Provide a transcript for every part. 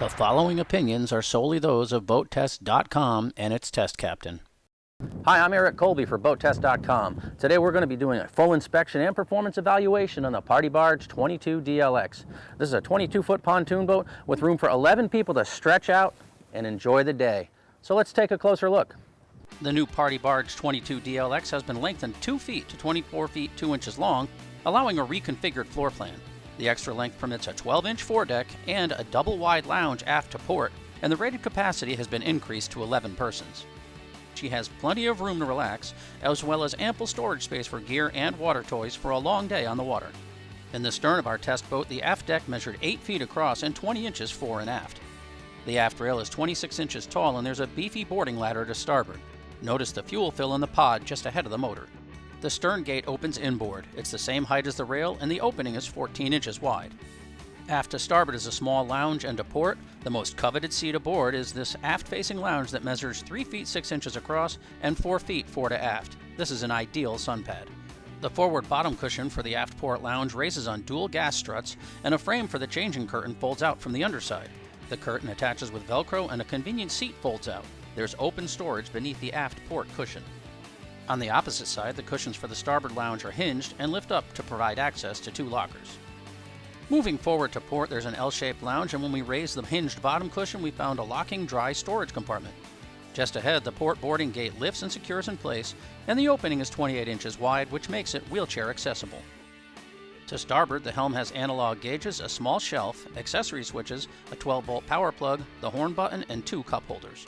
The following opinions are solely those of BoatTest.com and its test captain. Hi, I'm Colby for BoatTest.com. Today we're going to be doing a full inspection and performance evaluation on the Party Barge 22 DLX. This is a 22-foot pontoon boat with room for 11 people to stretch out and enjoy the day. So let's take a closer look. The new Party Barge 22 DLX has been lengthened 2 feet to 24 feet 2 inches long, allowing a reconfigured floor plan. The extra length permits a 12-inch foredeck and a double-wide lounge aft to port, and the rated capacity has been increased to 11 persons. She has plenty of room to relax, as well as ample storage space for gear and water toys for a long day on the water. In the stern of our test boat, the aft deck measured 8 feet across and 20 inches fore and aft. The aft rail is 26 inches tall, and there's a beefy boarding ladder to starboard. Notice the fuel fill in the pod just ahead of the motor. The stern gate opens inboard. It's the same height as the rail, and the opening is 14 inches wide. Aft to starboard is a small lounge and a port. The most coveted seat aboard is this aft-facing lounge that measures 3 feet 6 inches across and 4 feet fore to aft. This is an ideal sun pad. The forward bottom cushion for the aft port lounge raises on dual gas struts, and a frame for the changing curtain folds out from the underside. The curtain attaches with Velcro, and a convenient seat folds out. There's open storage beneath the aft port cushion. On the opposite side, the cushions for the starboard lounge are hinged and lift up to provide access to 2 lockers. Moving forward to port, there's an L-shaped lounge, and when we raised the hinged bottom cushion, we found a locking dry storage compartment. Just ahead, the port boarding gate lifts and secures in place, and the opening is 28 inches wide, which makes it wheelchair accessible. To starboard, the helm has analog gauges, a small shelf, accessory switches, a 12-volt power plug, the horn button, and 2 cup holders.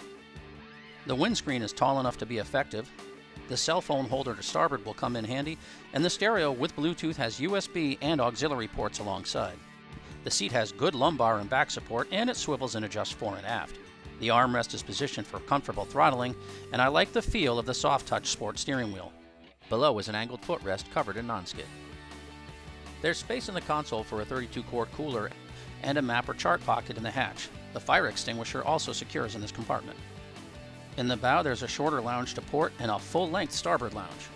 The windscreen is tall enough to be effective. The cell phone holder to starboard will come in handy, and the stereo with Bluetooth has USB and auxiliary ports alongside. The seat has good lumbar and back support, and it swivels and adjusts fore and aft. The armrest is positioned for comfortable throttling, and I like the feel of the soft touch sport steering wheel. Below is an angled footrest covered in non-skid. There's space in the console for a 32-quart cooler and a map or chart pocket in the hatch. The fire extinguisher also secures in this compartment. In the bow, there's a shorter lounge to port and a full-length starboard lounge.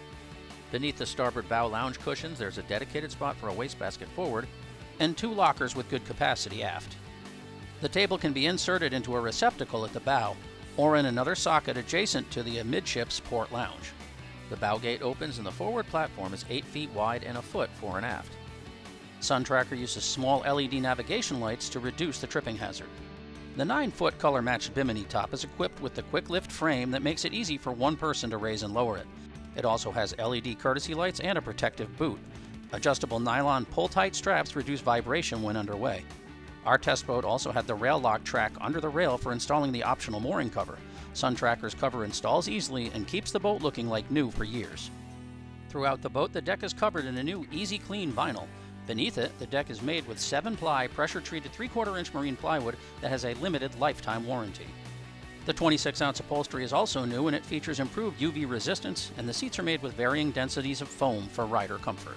Beneath the starboard bow lounge cushions, there's a dedicated spot for a wastebasket forward and 2 lockers with good capacity aft. The table can be inserted into a receptacle at the bow or in another socket adjacent to the amidships port lounge. The bow gate opens, and the forward platform is 8 feet wide and a foot fore and aft. Sun Tracker uses small LED navigation lights to reduce the tripping hazard. The 9-foot color-matched Bimini top is equipped with the quick-lift frame that makes it easy for one person to raise and lower it. It also has LED courtesy lights and a protective boot. Adjustable nylon pull-tight straps reduce vibration when underway. Our test boat also had the rail lock track under the rail for installing the optional mooring cover. Sun Tracker's cover installs easily and keeps the boat looking like new for years. Throughout the boat, the deck is covered in a new Easy Clean vinyl. Beneath it, the deck is made with 7-ply pressure-treated 3/4-inch marine plywood that has a limited lifetime warranty. The 26-ounce upholstery is also new, and it features improved UV resistance, and the seats are made with varying densities of foam for rider comfort.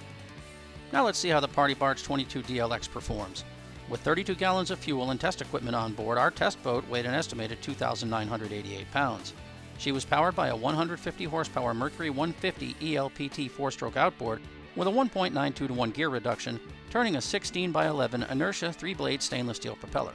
Now let's see how the Party Barge 22 DLX performs. With 32 gallons of fuel and test equipment on board, our test boat weighed an estimated 2,988 pounds. She was powered by a 150 horsepower Mercury 150 ELPT 4-stroke outboard with a 1.92 to 1 gear reduction, turning a 16x11 inertia 3-blade stainless steel propeller.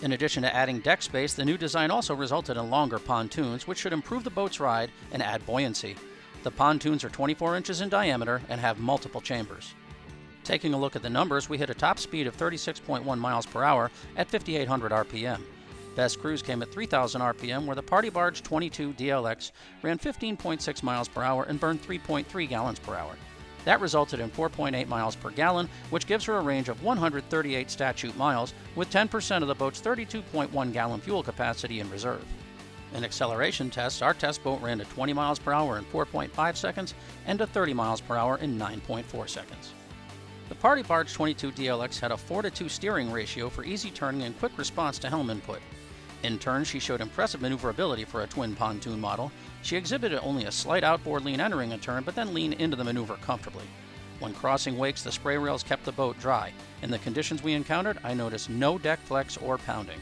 In addition to adding deck space, the new design also resulted in longer pontoons, which should improve the boat's ride and add buoyancy. The pontoons are 24 inches in diameter and have multiple chambers. Taking a look at the numbers, we hit a top speed of 36.1 miles per hour at 5,800 RPM. Best cruise came at 3,000 RPM, where the Party Barge 22 DLX ran 15.6 miles per hour and burned 3.3 gallons per hour. That resulted in 4.8 miles per gallon, which gives her a range of 138 statute miles, with 10% of the boat's 32.1 gallon fuel capacity in reserve. In acceleration tests, our test boat ran to 20 miles per hour in 4.5 seconds and to 30 miles per hour in 9.4 seconds. The Party Barge 22 DLX had a 4:2 steering ratio for easy turning and quick response to helm input. In turn, she showed impressive maneuverability for a twin pontoon model. She exhibited only a slight outboard lean entering a turn, but then leaned into the maneuver comfortably. When crossing wakes, the spray rails kept the boat dry. In the conditions we encountered, I noticed no deck flex or pounding.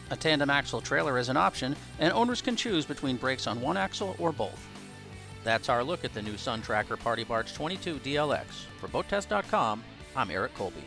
A tandem axle trailer is an option, and owners can choose between brakes on one axle or both. That's our look at the new SUN TRACKER Party Barge 22 DLX. For BoatTest.com, I'm Colby.